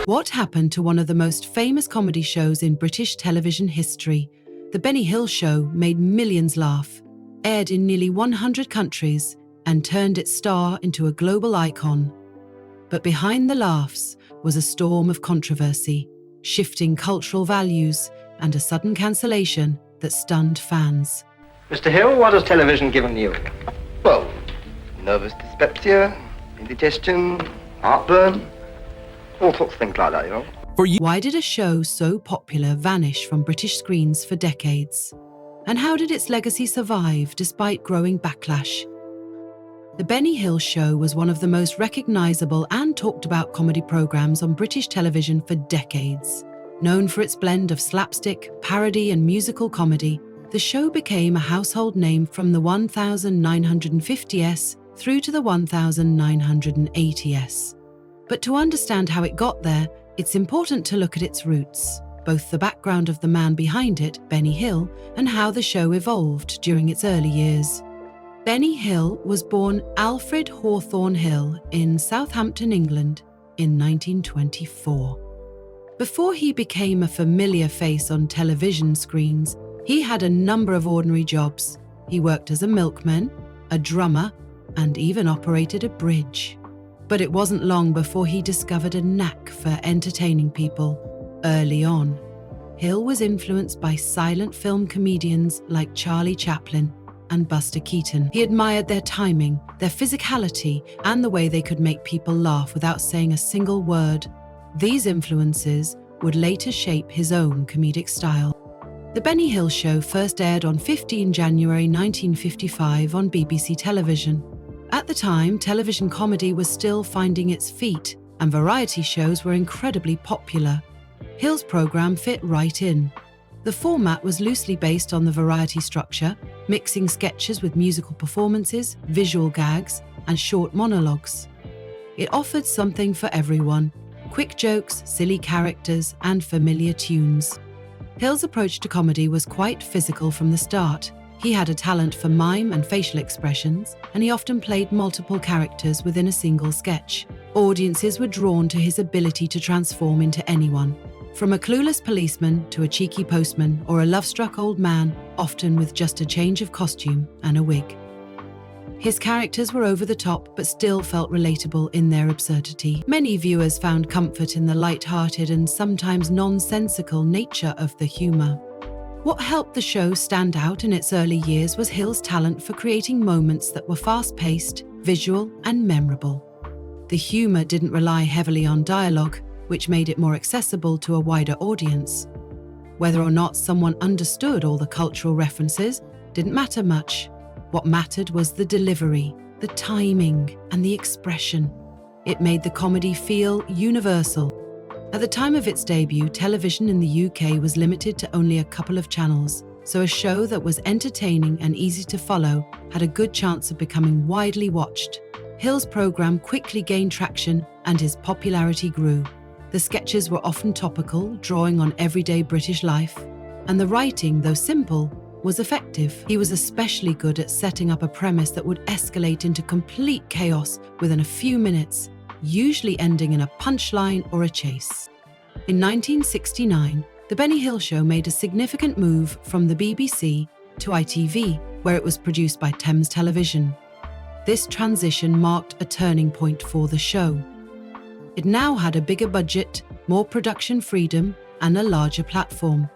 What happened to one of the most famous comedy shows in British television history? The Benny Hill Show made millions laugh, aired in nearly 100 countries, and turned its star into a global icon. But behind the laughs was a storm of controversy, shifting cultural values, and a sudden cancellation that stunned fans. Mr. Hill, what has television given you? Well, nervous dyspepsia, indigestion, heartburn, all sorts of things like that, you know. Why did a show so popular vanish from British screens for decades? And how did its legacy survive despite growing backlash? The Benny Hill Show was one of the most recognisable and talked about comedy programmes on British television for decades. Known for its blend of slapstick, parody and musical comedy, the show became a household name from the 1950s through to the 1980s. But to understand how it got there, it's important to look at its roots, both the background of the man behind it, Benny Hill, and how the show evolved during its early years. Benny Hill was born Alfred Hawthorne Hill in Southampton, England, in 1924. Before he became a familiar face on television screens, he had a number of ordinary jobs. He worked as a milkman, a drummer, and even operated a bridge. But it wasn't long before he discovered a knack for entertaining people. Early on, Hill was influenced by silent film comedians like Charlie Chaplin and Buster Keaton. He admired their timing, their physicality, and the way they could make people laugh without saying a single word. These influences would later shape his own comedic style. The Benny Hill Show first aired on 15 January 1955 on BBC television. At the time, television comedy was still finding its feet, and variety shows were incredibly popular. Hill's program fit right in. The format was loosely based on the variety structure, mixing sketches with musical performances, visual gags, and short monologues. It offered something for everyone: quick jokes, silly characters, and familiar tunes. Hill's approach to comedy was quite physical from the start. He had a talent for mime and facial expressions, and he often played multiple characters within a single sketch. Audiences were drawn to his ability to transform into anyone, from a clueless policeman to a cheeky postman or a love-struck old man, often with just a change of costume and a wig. His characters were over the top but still felt relatable in their absurdity. Many viewers found comfort in the light-hearted and sometimes nonsensical nature of the humour. What helped the show stand out in its early years was Hill's talent for creating moments that were fast-paced, visual, and memorable. The humour didn't rely heavily on dialogue, which made it more accessible to a wider audience. Whether or not someone understood all the cultural references didn't matter much. What mattered was the delivery, the timing, and the expression. It made the comedy feel universal. At the time of its debut, television in the UK was limited to only a couple of channels, so a show that was entertaining and easy to follow had a good chance of becoming widely watched. Hill's programme quickly gained traction and his popularity grew. The sketches were often topical, drawing on everyday British life, and the writing, though simple, was effective. He was especially good at setting up a premise that would escalate into complete chaos within a few minutes, usually ending in a punchline or a chase. In 1969, The Benny Hill Show made a significant move from the BBC to ITV, where it was produced by Thames Television. This transition marked a turning point for the show. It now had a bigger budget, more production freedom, and a larger platform.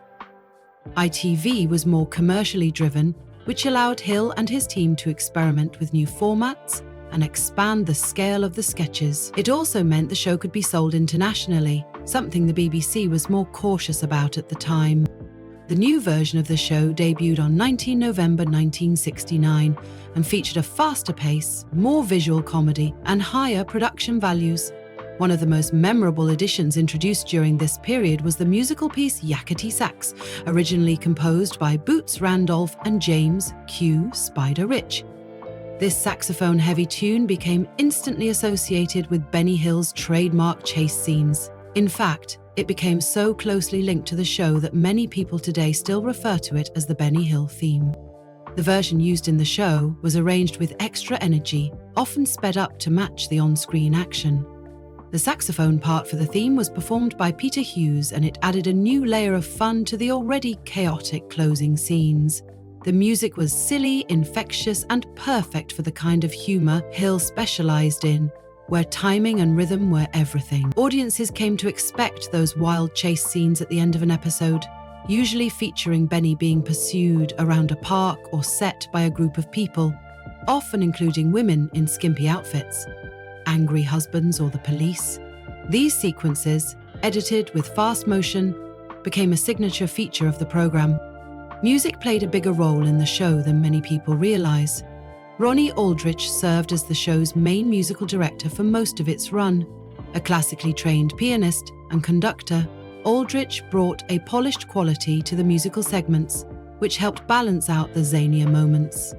ITV was more commercially driven, which allowed Hill and his team to experiment with new formats and expand the scale of the sketches. It also meant the show could be sold internationally, something the BBC was more cautious about at the time. The new version of the show debuted on 19 November 1969 and featured a faster pace, more visual comedy, and higher production values. One of the most memorable additions introduced during this period was the musical piece Yakety Sax, originally composed by Boots Randolph and James Q. Spider Rich. This saxophone-heavy tune became instantly associated with Benny Hill's trademark chase scenes. In fact, it became so closely linked to the show that many people today still refer to it as the Benny Hill theme. The version used in the show was arranged with extra energy, often sped up to match the on-screen action. The saxophone part for the theme was performed by Peter Hughes, and it added a new layer of fun to the already chaotic closing scenes. The music was silly, infectious, and perfect for the kind of humor Hill specialized in, where timing and rhythm were everything. Audiences came to expect those wild chase scenes at the end of an episode, usually featuring Benny being pursued around a park or set by a group of people, often including women in skimpy outfits, angry husbands, or the police. These sequences, edited with fast motion, became a signature feature of the program. Music played a bigger role in the show than many people realize. Ronnie Aldrich served as the show's main musical director for most of its run. A classically trained pianist and conductor, Aldrich brought a polished quality to the musical segments, which helped balance out the zanier moments.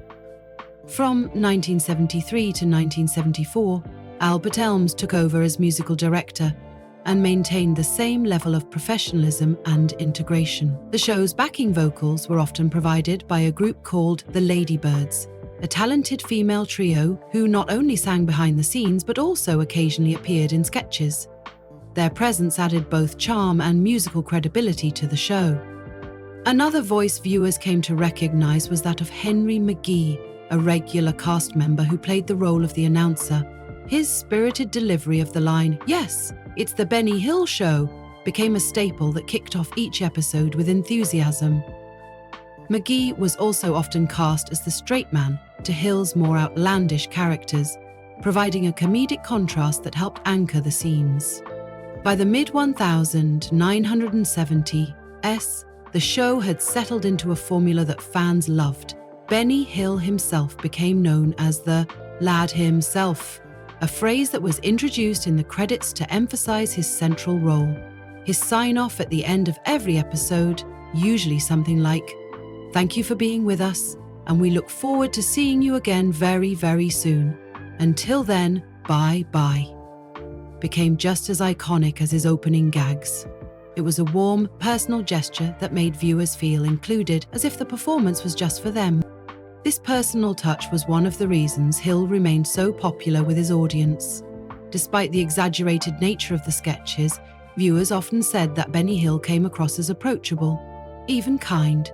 From 1973 to 1974, Albert Elms took over as musical director and maintained the same level of professionalism and integration. The show's backing vocals were often provided by a group called the Ladybirds, a talented female trio who not only sang behind the scenes but also occasionally appeared in sketches. Their presence added both charm and musical credibility to the show. Another voice viewers came to recognize was that of Henry McGee, a regular cast member who played the role of the announcer. His spirited delivery of the line, "Yes, it's the Benny Hill Show," became a staple that kicked off each episode with enthusiasm. McGee was also often cast as the straight man to Hill's more outlandish characters, providing a comedic contrast that helped anchor the scenes. By the mid-1970s, the show had settled into a formula that fans loved. Benny Hill himself became known as the lad himself, a phrase that was introduced in the credits to emphasize his central role. His sign-off at the end of every episode, usually something like, "Thank you for being with us, and we look forward to seeing you again very, very soon. Until then, bye-bye," became just as iconic as his opening gags. It was a warm, personal gesture that made viewers feel included, as if the performance was just for them. This personal touch was one of the reasons Hill remained so popular with his audience. Despite the exaggerated nature of the sketches, viewers often said that Benny Hill came across as approachable, even kind.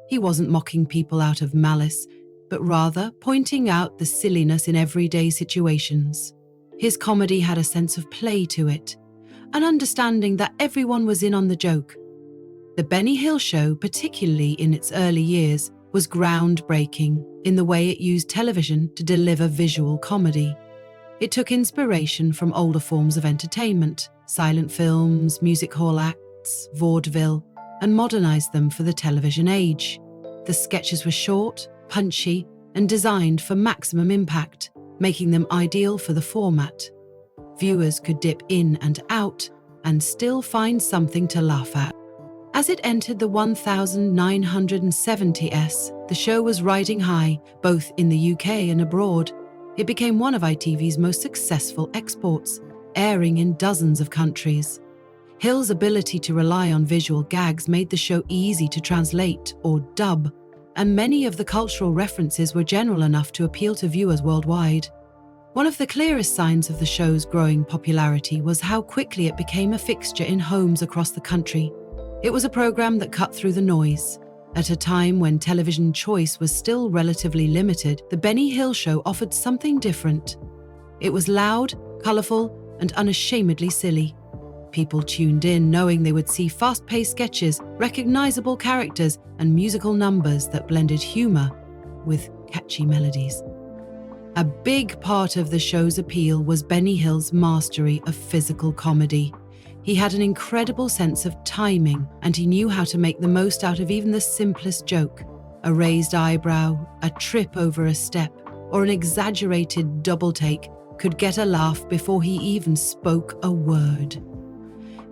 He wasn't mocking people out of malice, but rather pointing out the silliness in everyday situations. His comedy had a sense of play to it, an understanding that everyone was in on the joke. The Benny Hill Show, particularly in its early years, was groundbreaking in the way it used television to deliver visual comedy. It took inspiration from older forms of entertainment, silent films, music hall acts, vaudeville, and modernized them for the television age. The sketches were short, punchy, and designed for maximum impact, making them ideal for the format. Viewers could dip in and out and still find something to laugh at. As it entered the 1970s, the show was riding high, both in the UK and abroad. It became one of ITV's most successful exports, airing in dozens of countries. Hill's ability to rely on visual gags made the show easy to translate or dub, and many of the cultural references were general enough to appeal to viewers worldwide. One of the clearest signs of the show's growing popularity was how quickly it became a fixture in homes across the country. It was a program that cut through the noise. At a time when television choice was still relatively limited, the Benny Hill Show offered something different. It was loud, colourful, and unashamedly silly. People tuned in knowing they would see fast-paced sketches, recognisable characters, and musical numbers that blended humour with catchy melodies. A big part of the show's appeal was Benny Hill's mastery of physical comedy. He had an incredible sense of timing, and he knew how to make the most out of even the simplest joke. A raised eyebrow, a trip over a step, or an exaggerated double take could get a laugh before he even spoke a word.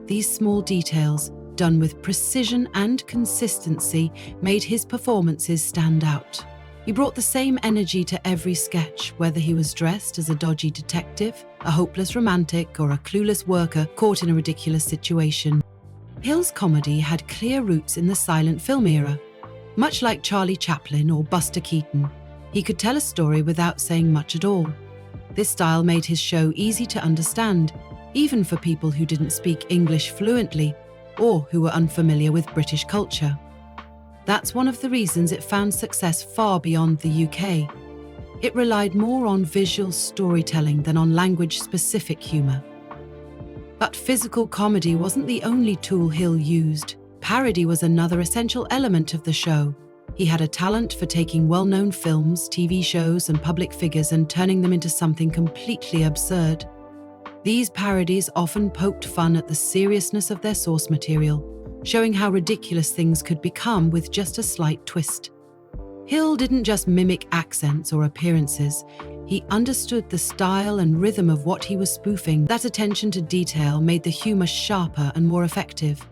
These small details, done with precision and consistency, made his performances stand out. He brought the same energy to every sketch, whether he was dressed as a dodgy detective, a hopeless romantic, or a clueless worker caught in a ridiculous situation. Hill's comedy had clear roots in the silent film era. Much like Charlie Chaplin or Buster Keaton, he could tell a story without saying much at all. This style made his show easy to understand, even for people who didn't speak English fluently or who were unfamiliar with British culture. That's one of the reasons it found success far beyond the UK. It relied more on visual storytelling than on language-specific humour. But physical comedy wasn't the only tool Hill used. Parody was another essential element of the show. He had a talent for taking well-known films, TV shows, and public figures and turning them into something completely absurd. These parodies often poked fun at the seriousness of their source material, showing how ridiculous things could become with just a slight twist. Hill didn't just mimic accents or appearances. He understood the style and rhythm of what he was spoofing. That attention to detail made the humor sharper and more effective.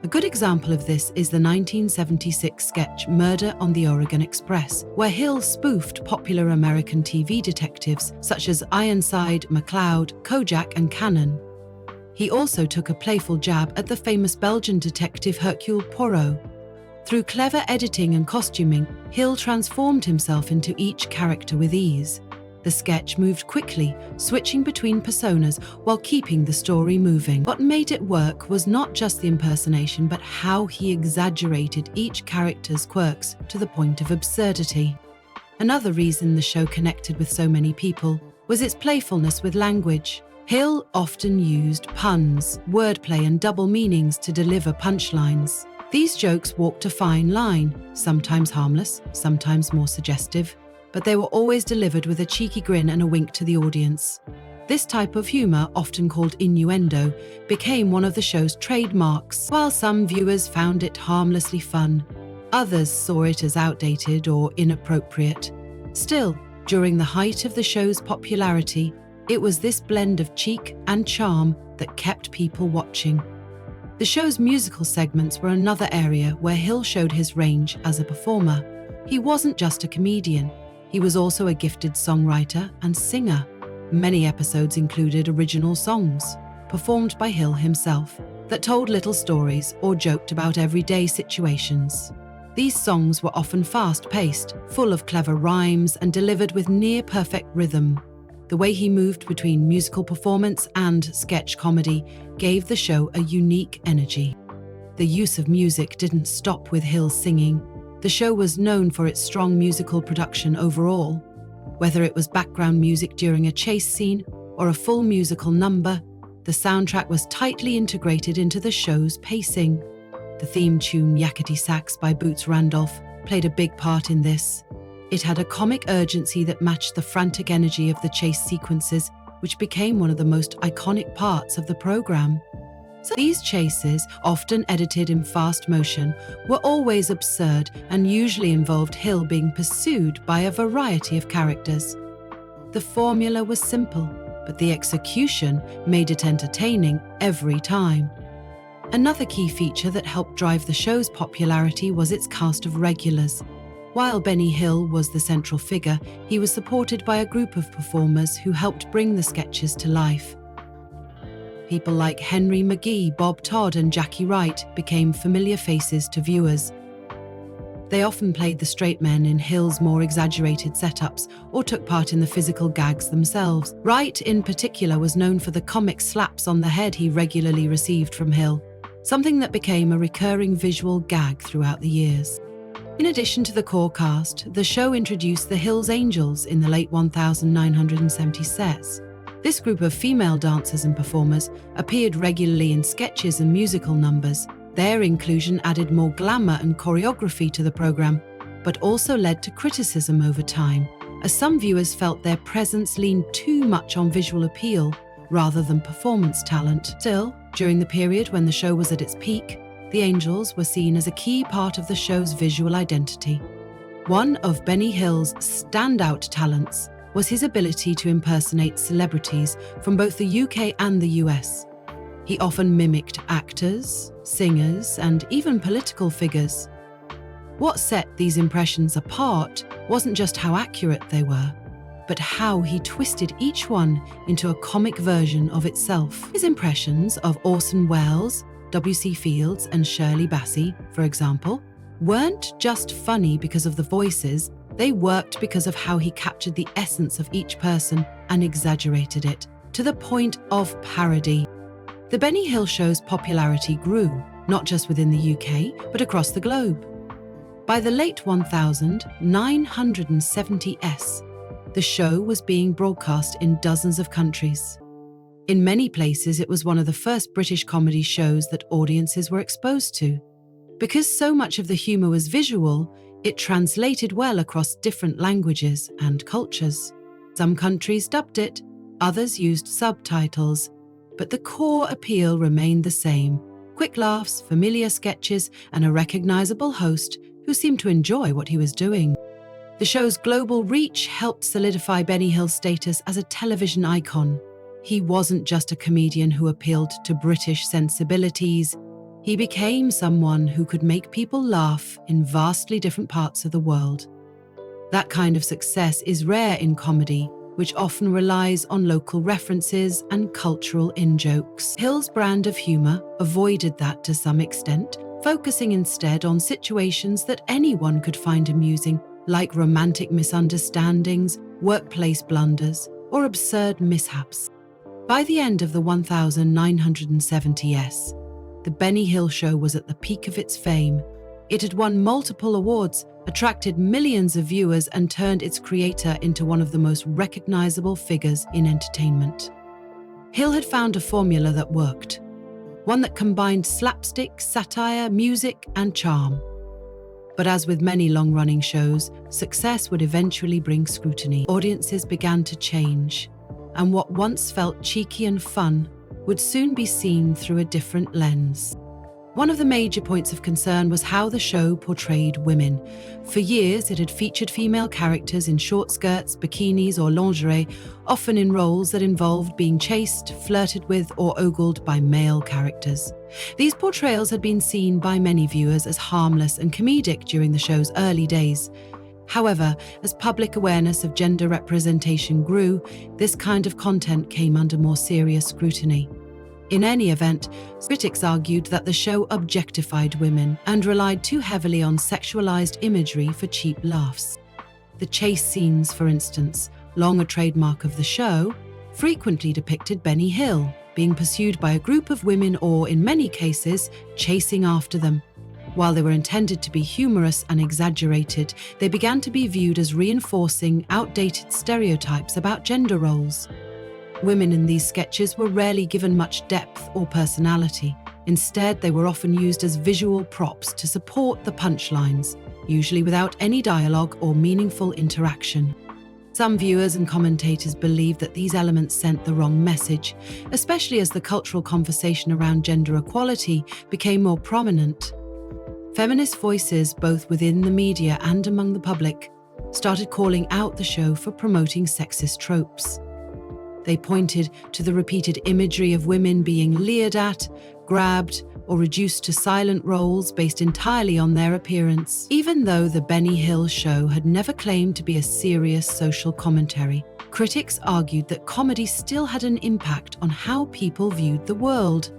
A good example of this is the 1976 sketch Murder on the Oregon Express, where Hill spoofed popular American TV detectives such as Ironside, McCloud, Kojak, and Cannon. He also took a playful jab at the famous Belgian detective Hercule Poirot. Through clever editing and costuming, Hill transformed himself into each character with ease. The sketch moved quickly, switching between personas while keeping the story moving. What made it work was not just the impersonation, but how he exaggerated each character's quirks to the point of absurdity. Another reason the show connected with so many people was its playfulness with language. Hill often used puns, wordplay, and double meanings to deliver punchlines. These jokes walked a fine line, sometimes harmless, sometimes more suggestive, but they were always delivered with a cheeky grin and a wink to the audience. This type of humor, often called innuendo, became one of the show's trademarks. While some viewers found it harmlessly fun, others saw it as outdated or inappropriate. Still, during the height of the show's popularity, it was this blend of cheek and charm that kept people watching. The show's musical segments were another area where Hill showed his range as a performer. He wasn't just a comedian. He was also a gifted songwriter and singer. Many episodes included original songs, performed by Hill himself, that told little stories or joked about everyday situations. These songs were often fast-paced, full of clever rhymes, and delivered with near-perfect rhythm. The way he moved between musical performance and sketch comedy gave the show a unique energy. The use of music didn't stop with Hill singing. The show was known for its strong musical production overall. Whether it was background music during a chase scene or a full musical number, the soundtrack was tightly integrated into the show's pacing. The theme tune Yakety Sax by Boots Randolph played a big part in this. It had a comic urgency that matched the frantic energy of the chase sequences, which became one of the most iconic parts of the program. These chases, often edited in fast motion, were always absurd and usually involved Hill being pursued by a variety of characters. The formula was simple, but the execution made it entertaining every time. Another key feature that helped drive the show's popularity was its cast of regulars. While Benny Hill was the central figure, he was supported by a group of performers who helped bring the sketches to life. People like Henry McGee, Bob Todd, and Jackie Wright became familiar faces to viewers. They often played the straight men in Hill's more exaggerated setups or took part in the physical gags themselves. Wright, in particular, was known for the comic slaps on the head he regularly received from Hill, something that became a recurring visual gag throughout the years. In addition to the core cast, the show introduced the Hills Angels in the late 1970s. This group of female dancers and performers appeared regularly in sketches and musical numbers. Their inclusion added more glamour and choreography to the program, but also led to criticism over time, as some viewers felt their presence leaned too much on visual appeal rather than performance talent. Still, during the period when the show was at its peak, the Angels were seen as a key part of the show's visual identity. One of Benny Hill's standout talents was his ability to impersonate celebrities from both the UK and the US. He often mimicked actors, singers, and even political figures. What set these impressions apart wasn't just how accurate they were, but how he twisted each one into a comic version of itself. His impressions of Orson Welles, W.C. Fields, and Shirley Bassey, for example, weren't just funny because of the voices. They worked because of how he captured the essence of each person and exaggerated it to the point of parody. The Benny Hill Show's popularity grew, not just within the UK, but across the globe. By the late 1970s, the show was being broadcast in dozens of countries. In many places, it was one of the first British comedy shows that audiences were exposed to. Because so much of the humour was visual, it translated well across different languages and cultures. Some countries dubbed it, others used subtitles, but the core appeal remained the same: quick laughs, familiar sketches, and a recognisable host who seemed to enjoy what he was doing. The show's global reach helped solidify Benny Hill's status as a television icon. He wasn't just a comedian who appealed to British sensibilities. He became someone who could make people laugh in vastly different parts of the world. That kind of success is rare in comedy, which often relies on local references and cultural in-jokes. Hill's brand of humour avoided that to some extent, focusing instead on situations that anyone could find amusing, like romantic misunderstandings, workplace blunders, or absurd mishaps. By the end of the 1970s, the Benny Hill Show was at the peak of its fame. It had won multiple awards, attracted millions of viewers, and turned its creator into one of the most recognizable figures in entertainment. Hill had found a formula that worked, one that combined slapstick, satire, music, and charm. But as with many long-running shows, success would eventually bring scrutiny. Audiences began to change, and what once felt cheeky and fun would soon be seen through a different lens. One of the major points of concern was how the show portrayed women. For years, it had featured female characters in short skirts, bikinis, or lingerie, often in roles that involved being chased, flirted with, or ogled by male characters. These portrayals had been seen by many viewers as harmless and comedic during the show's early days. However, as public awareness of gender representation grew, this kind of content came under more serious scrutiny. In any event, critics argued that the show objectified women and relied too heavily on sexualized imagery for cheap laughs. The chase scenes, for instance, long a trademark of the show, frequently depicted Benny Hill being pursued by a group of women or, in many cases, chasing after them. While they were intended to be humorous and exaggerated, they began to be viewed as reinforcing outdated stereotypes about gender roles. Women in these sketches were rarely given much depth or personality. Instead, they were often used as visual props to support the punchlines, usually without any dialogue or meaningful interaction. Some viewers and commentators believed that these elements sent the wrong message, especially as the cultural conversation around gender equality became more prominent. Feminist voices, both within the media and among the public, started calling out the show for promoting sexist tropes. They pointed to the repeated imagery of women being leered at, grabbed, or reduced to silent roles based entirely on their appearance. Even though the Benny Hill Show had never claimed to be a serious social commentary, critics argued that comedy still had an impact on how people viewed the world.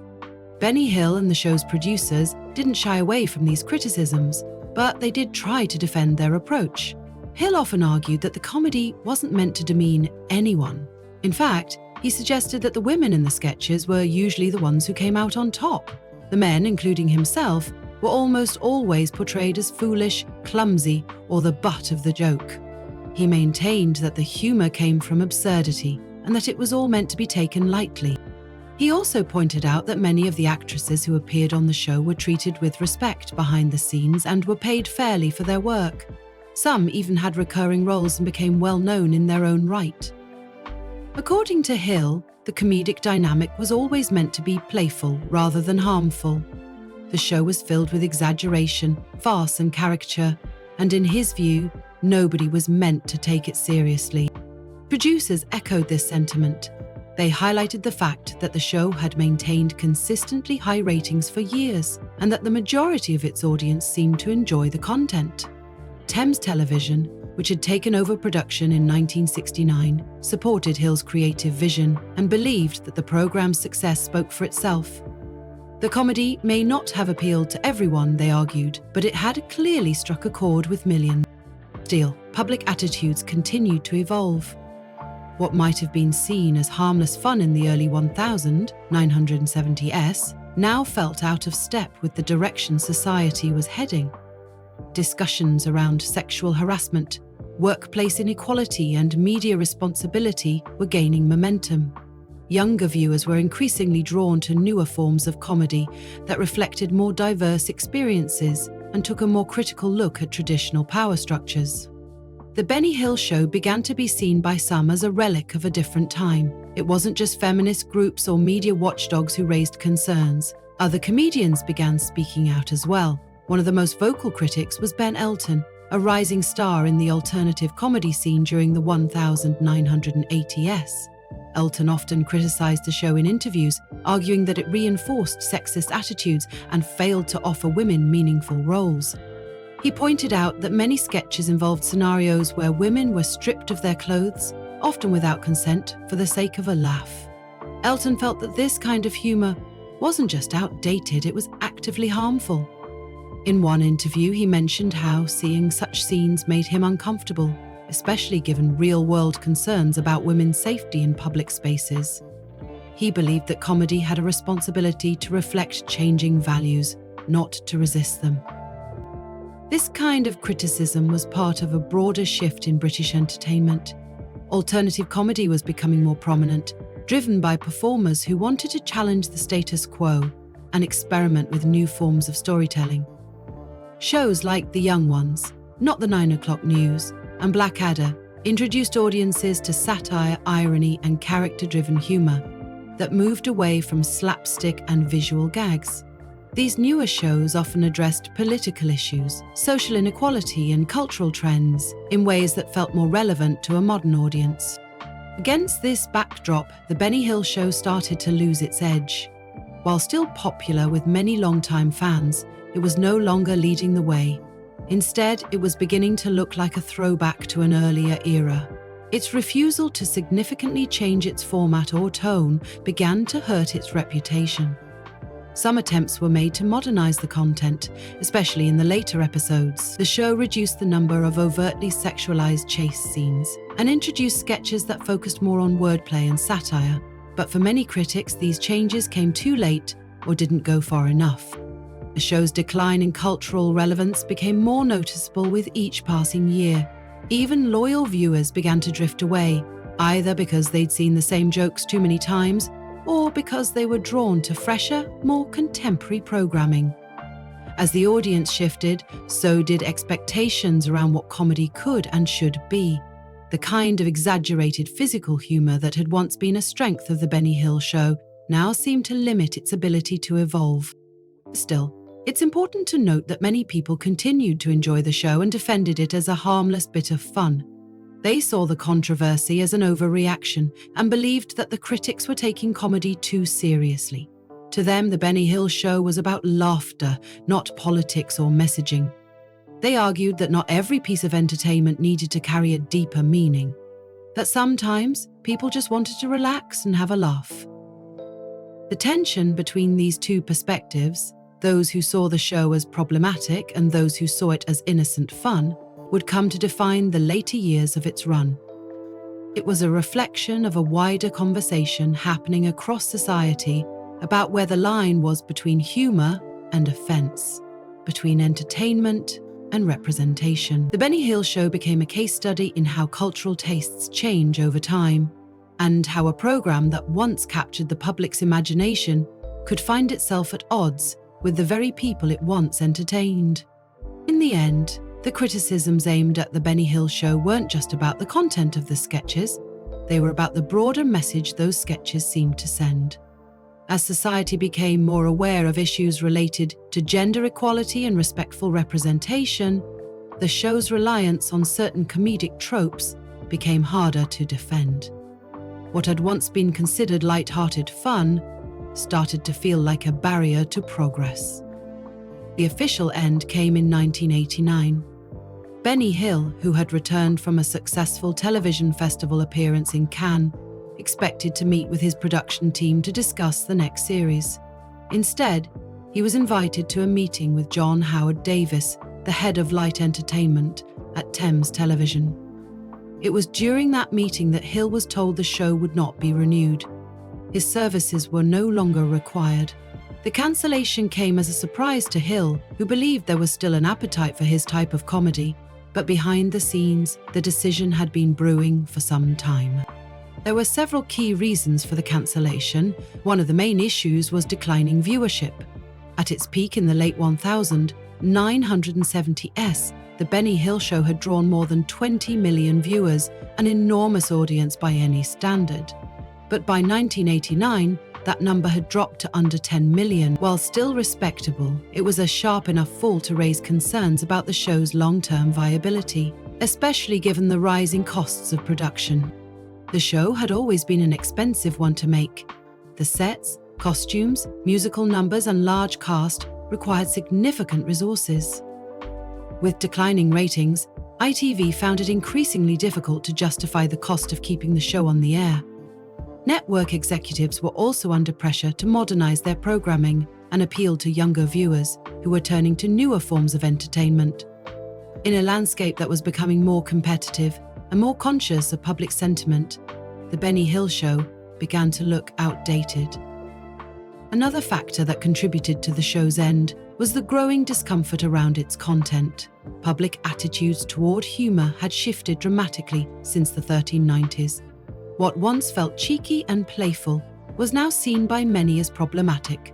Benny Hill and the show's producers didn't shy away from these criticisms, but they did try to defend their approach. Hill often argued that the comedy wasn't meant to demean anyone. In fact, he suggested that the women in the sketches were usually the ones who came out on top. The men, including himself, were almost always portrayed as foolish, clumsy, or the butt of the joke. He maintained that the humour came from absurdity and that it was all meant to be taken lightly. He also pointed out that many of the actresses who appeared on the show were treated with respect behind the scenes and were paid fairly for their work. Some even had recurring roles and became well known in their own right. According to Hill, the comedic dynamic was always meant to be playful rather than harmful. The show was filled with exaggeration, farce, and caricature, and in his view, nobody was meant to take it seriously. Producers echoed this sentiment. They highlighted the fact that the show had maintained consistently high ratings for years, and that the majority of its audience seemed to enjoy the content. Thames Television, which had taken over production in 1969, supported Hill's creative vision and believed that the programme's success spoke for itself. The comedy may not have appealed to everyone, they argued, but it had clearly struck a chord with millions. Still, public attitudes continued to evolve. What might have been seen as harmless fun in the early 1970s now felt out of step with the direction society was heading. Discussions around sexual harassment, workplace inequality, and media responsibility were gaining momentum. Younger viewers were increasingly drawn to newer forms of comedy that reflected more diverse experiences and took a more critical look at traditional power structures. The Benny Hill Show began to be seen by some as a relic of a different time. It wasn't just feminist groups or media watchdogs who raised concerns. Other comedians began speaking out as well. One of the most vocal critics was Ben Elton, a rising star in the alternative comedy scene during the 1980s. Elton often criticized the show in interviews, arguing that it reinforced sexist attitudes and failed to offer women meaningful roles. He pointed out that many sketches involved scenarios where women were stripped of their clothes, often without consent, for the sake of a laugh. Elton felt that this kind of humor wasn't just outdated, it was actively harmful. In one interview, he mentioned how seeing such scenes made him uncomfortable, especially given real-world concerns about women's safety in public spaces. He believed that comedy had a responsibility to reflect changing values, not to resist them. This kind of criticism was part of a broader shift in British entertainment. Alternative comedy was becoming more prominent, driven by performers who wanted to challenge the status quo and experiment with new forms of storytelling. Shows like The Young Ones, Not the 9 O'Clock News, and Blackadder introduced audiences to satire, irony, and character-driven humor that moved away from slapstick and visual gags. These newer shows often addressed political issues, social inequality, and cultural trends in ways that felt more relevant to a modern audience. Against this backdrop, the Benny Hill Show started to lose its edge. While still popular with many longtime fans, it was no longer leading the way. Instead, it was beginning to look like a throwback to an earlier era. Its refusal to significantly change its format or tone began to hurt its reputation. Some attempts were made to modernize the content, especially in the later episodes. The show reduced the number of overtly sexualized chase scenes and introduced sketches that focused more on wordplay and satire. But for many critics, these changes came too late or didn't go far enough. The show's decline in cultural relevance became more noticeable with each passing year. Even loyal viewers began to drift away, either because they'd seen the same jokes too many times or because they were drawn to fresher, more contemporary programming. As the audience shifted, so did expectations around what comedy could and should be. The kind of exaggerated physical humor that had once been a strength of the Benny Hill Show now seemed to limit its ability to evolve. Still, it's important to note that many people continued to enjoy the show and defended it as a harmless bit of fun. They saw the controversy as an overreaction and believed that the critics were taking comedy too seriously. To them, the Benny Hill Show was about laughter, not politics or messaging. They argued that not every piece of entertainment needed to carry a deeper meaning, that sometimes people just wanted to relax and have a laugh. The tension between these two perspectives, those who saw the show as problematic and those who saw it as innocent fun, would come to define the later years of its run. It was a reflection of a wider conversation happening across society about where the line was between humor and offense, between entertainment and representation. The Benny Hill Show became a case study in how cultural tastes change over time, and how a program that once captured the public's imagination could find itself at odds with the very people it once entertained. In the end, the criticisms aimed at the Benny Hill Show weren't just about the content of the sketches, they were about the broader message those sketches seemed to send. As society became more aware of issues related to gender equality and respectful representation, the show's reliance on certain comedic tropes became harder to defend. What had once been considered light-hearted fun started to feel like a barrier to progress. The official end came in 1989. Benny Hill, who had returned from a successful television festival appearance in Cannes, expected to meet with his production team to discuss the next series. Instead, he was invited to a meeting with John Howard Davis, the head of light entertainment at Thames Television. It was during that meeting that Hill was told the show would not be renewed. His services were no longer required. The cancellation came as a surprise to Hill, who believed there was still an appetite for his type of comedy, but behind the scenes, the decision had been brewing for some time. There were several key reasons for the cancellation. One of the main issues was declining viewership. At its peak in the late 1970s, The Benny Hill Show had drawn more than 20 million viewers, an enormous audience by any standard. But by 1989, that number had dropped to under 10 million. While still respectable, it was a sharp enough fall to raise concerns about the show's long-term viability, especially given the rising costs of production. The show had always been an expensive one to make. The sets, costumes, musical numbers, and large cast required significant resources. With declining ratings, ITV found it increasingly difficult to justify the cost of keeping the show on the air. Network executives were also under pressure to modernize their programming and appeal to younger viewers who were turning to newer forms of entertainment. In a landscape that was becoming more competitive and more conscious of public sentiment, The Benny Hill Show began to look outdated. Another factor that contributed to the show's end was the growing discomfort around its content. Public attitudes toward humor had shifted dramatically since the 1390s. What once felt cheeky and playful was now seen by many as problematic.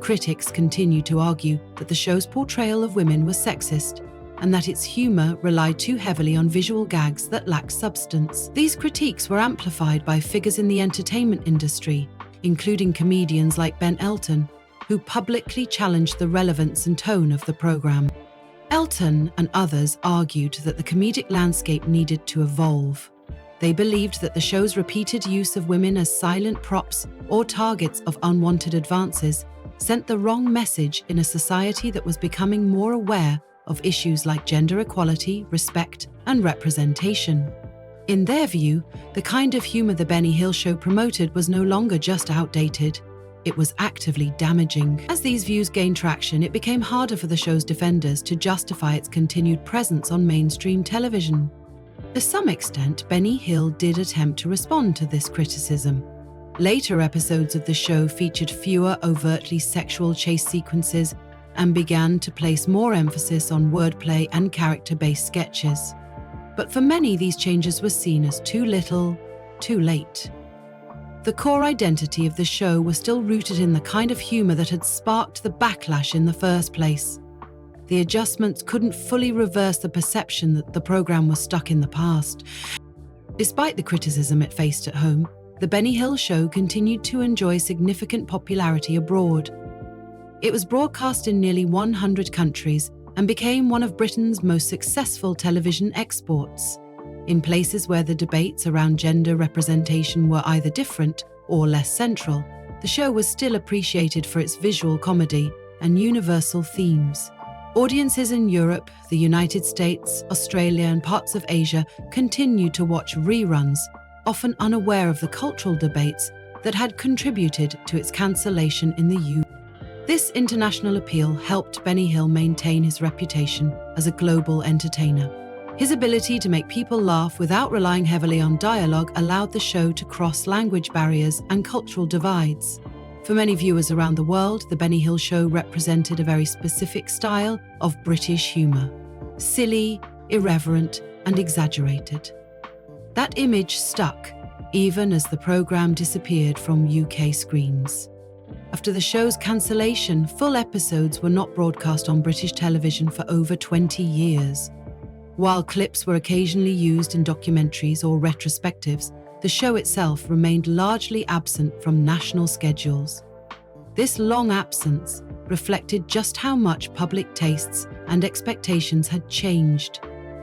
Critics continue to argue that the show's portrayal of women was sexist and that its humor relied too heavily on visual gags that lacked substance. These critiques were amplified by figures in the entertainment industry, including comedians like Ben Elton, who publicly challenged the relevance and tone of the program. Elton and others argued that the comedic landscape needed to evolve. They believed that the show's repeated use of women as silent props or targets of unwanted advances sent the wrong message in a society that was becoming more aware of issues like gender equality, respect, and representation. In their view, the kind of humor The Benny Hill Show promoted was no longer just outdated. It was actively damaging. As these views gained traction, it became harder for the show's defenders to justify its continued presence on mainstream television. To some extent, Benny Hill did attempt to respond to this criticism. Later episodes of the show featured fewer overtly sexual chase sequences and began to place more emphasis on wordplay and character-based sketches. But for many, these changes were seen as too little, too late. The core identity of the show was still rooted in the kind of humor that had sparked the backlash in the first place. The adjustments couldn't fully reverse the perception that the program was stuck in the past. Despite the criticism it faced at home, The Benny Hill Show continued to enjoy significant popularity abroad. It was broadcast in nearly 100 countries and became one of Britain's most successful television exports. In places where the debates around gender representation were either different or less central, the show was still appreciated for its visual comedy and universal themes. Audiences in Europe, the United States, Australia, and parts of Asia continued to watch reruns, often unaware of the cultural debates that had contributed to its cancellation in the UK. This international appeal helped Benny Hill maintain his reputation as a global entertainer. His ability to make people laugh without relying heavily on dialogue allowed the show to cross language barriers and cultural divides. For many viewers around the world, The Benny Hill Show represented a very specific style of British humour: silly, irreverent, and exaggerated. That image stuck, even as the programme disappeared from UK screens. After the show's cancellation, full episodes were not broadcast on British television for over 20 years. While clips were occasionally used in documentaries or retrospectives, the show itself remained largely absent from national schedules. This long absence reflected just how much public tastes and expectations had changed.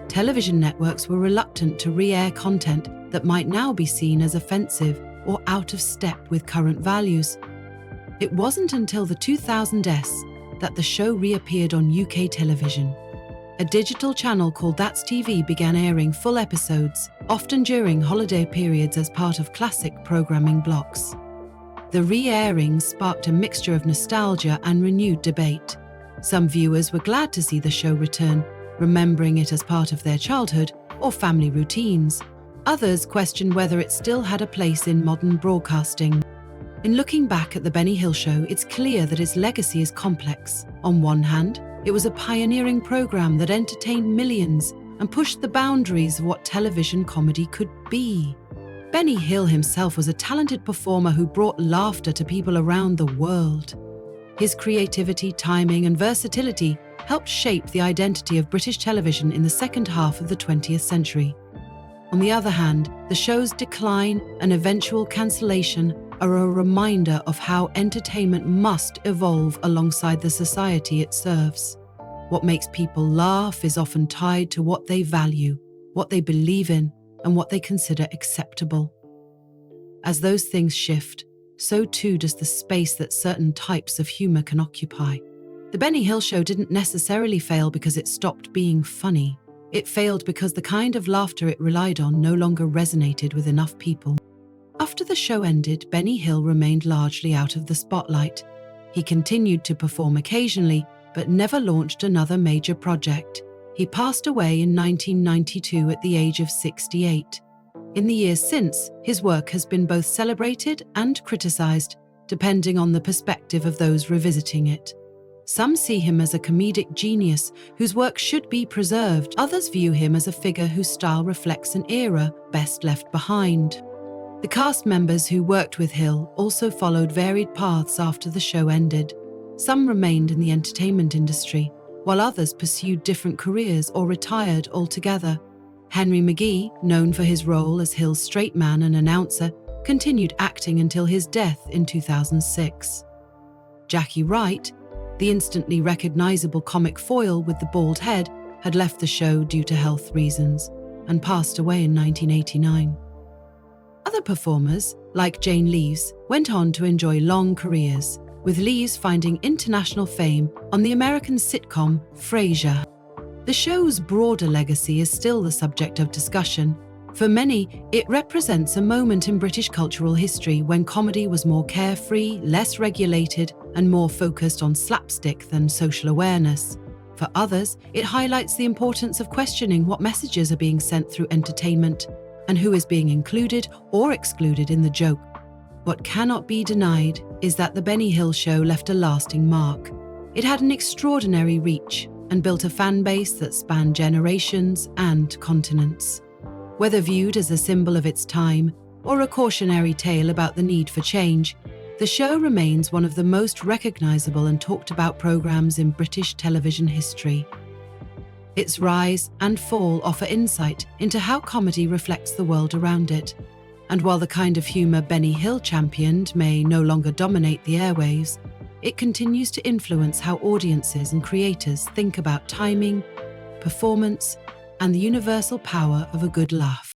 Television networks were reluctant to re-air content that might now be seen as offensive or out of step with current values. It wasn't until the 2000s that the show reappeared on UK television. A digital channel called That's TV began airing full episodes, often during holiday periods as part of classic programming blocks. The re-airing sparked a mixture of nostalgia and renewed debate. Some viewers were glad to see the show return, remembering it as part of their childhood or family routines, Others questioned whether it still had a place in modern broadcasting. In looking back at The Benny Hill Show, it's clear that its legacy is complex. On one hand, it was a pioneering program that entertained millions and pushed the boundaries of what television comedy could be. Benny Hill himself was a talented performer who brought laughter to people around the world. His creativity, timing, and versatility helped shape the identity of British television in the second half of the 20th century. On the other hand, the show's decline and eventual cancellation are a reminder of how entertainment must evolve alongside the society it serves. What makes people laugh is often tied to what they value, what they believe in, and what they consider acceptable. As those things shift, so too does the space that certain types of humor can occupy. The Benny Hill Show didn't necessarily fail because it stopped being funny. It failed because the kind of laughter it relied on no longer resonated with enough people. After the show ended, Benny Hill remained largely out of the spotlight. He continued to perform occasionally, but never launched another major project. He passed away in 1992 at the age of 68. In the years since, his work has been both celebrated and criticized, depending on the perspective of those revisiting it. Some see him as a comedic genius whose work should be preserved. Others view him as a figure whose style reflects an era best left behind. The cast members who worked with Hill also followed varied paths after the show ended. Some remained in the entertainment industry, while others pursued different careers or retired altogether. Henry McGee, known for his role as Hill's straight man and announcer, continued acting until his death in 2006. Jackie Wright, the instantly recognizable comic foil with the bald head, had left the show due to health reasons and passed away in 1989. Other performers, like Jane Leeves, went on to enjoy long careers, with Leeves finding international fame on the American sitcom Frasier. The show's broader legacy is still the subject of discussion. For many, it represents a moment in British cultural history when comedy was more carefree, less regulated, and more focused on slapstick than social awareness. For others, it highlights the importance of questioning what messages are being sent through entertainment and who is being included or excluded in the joke. What cannot be denied is that The Benny Hill Show left a lasting mark. It had an extraordinary reach and built a fan base that spanned generations and continents. Whether viewed as a symbol of its time or a cautionary tale about the need for change, the show remains one of the most recognizable and talked about programs in British television history. Its rise and fall offer insight into how comedy reflects the world around it. And while the kind of humor Benny Hill championed may no longer dominate the airwaves, it continues to influence how audiences and creators think about timing, performance, and the universal power of a good laugh.